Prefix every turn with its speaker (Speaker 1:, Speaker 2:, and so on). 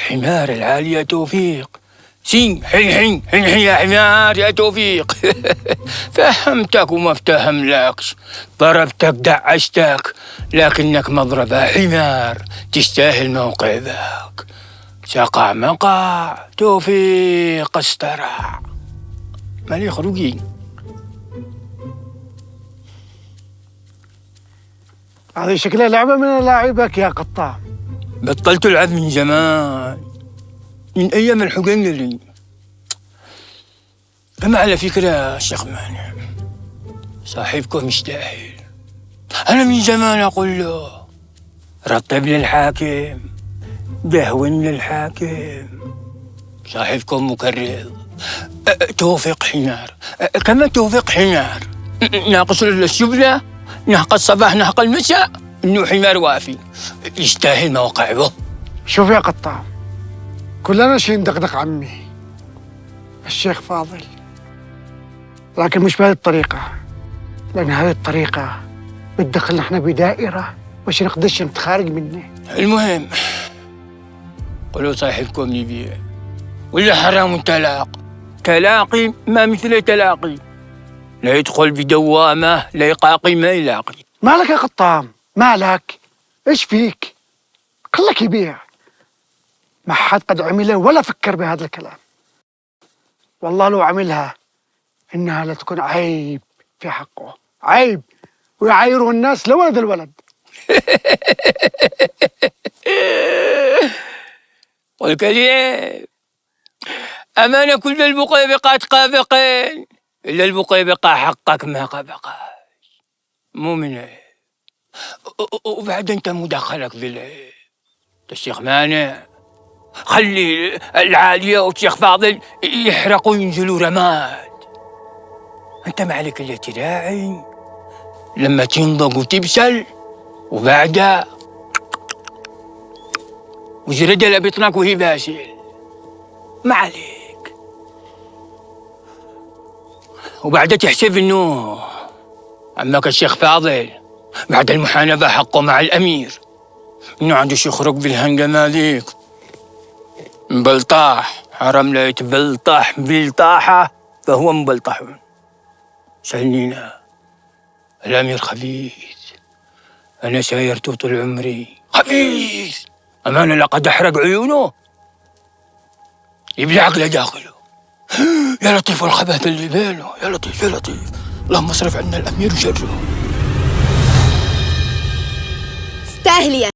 Speaker 1: حمار العالي يا توفيق. سين حين حين حين حين يا حمار يا توفيق. فهمتك وما افتهملكش، ضربتك دعشتك، لكنك مضربة حمار تستاهل موقع ذاك. سقع مقع توفيق استرع. مالي خروجي.
Speaker 2: هذه شكلها لعبة من لاعبك يا قطام.
Speaker 1: بطلت العب من زمان، من ايام الحقنلي. كما على فكرة شيخ مانع، صاحبكم مستاهل. انا من زمان اقول له رطب للحاكم، دهون للحاكم. صاحبكم مكرر. توفيق حمار، كما توفيق حمار، ناقص السبلة، نهق الصباح نهق المساء، انه حمار وافي يستاهل موقعه.
Speaker 2: شوف يا قطام، كلنا شي ندقدق عمي الشيخ فاضل، لكن مش بهذه الطريقة، لأن هذه الطريقة بتدخلنا احنا بدائرة مش نقدرش نتخارج منه.
Speaker 1: المهم قولوا صاحبكم يبيع ولا حرام تلاق. تلاقي ما مثل تلاقي، لا يدخل بدوامة لا يقاقي ما يلاقي.
Speaker 2: مالك يا قطام؟ مالك؟ ايش فيك؟ خلك يبيع. ما حد قد عمله ولا فكر بهذا الكلام. والله لو عملها إنها لتكون عيب في حقه، عيب، ويعايره الناس لولد الولد.
Speaker 1: والكلام أمانة، كل المقيبقات قابقين، إلا المقيبقة حقك ما قابقاش، مو من عيب. وبعد أنت مدخلك في العيب. الشيخ مانع خلي العالية والشيخ فاضل يحرقوا وينزلوا رماد. أنت ما عليك إلا تراعي لما تنضج وتبسل، وبعدها وجردها لبطنك وهي باسل. ما عليك. وبعدها تحسب إنه عمك الشيخ فاضل بعد المحانبة حقه مع الأمير إنه عندوش يخرج بالهنجمة ذيك. مبلطاح، حرام لا يتبلطح بلطاحة فهو مبلطح. سألنينا الأمير خبيث، أنا سايرته طول عمري خبيث. أمانة لقد أحرق عيونه يبلع عقله داخله. يا لطيف الخبث اللي بينه، يا لطيف يا لطيف. اللهم اصرف عنا الأمير وشره.
Speaker 3: استاهل يا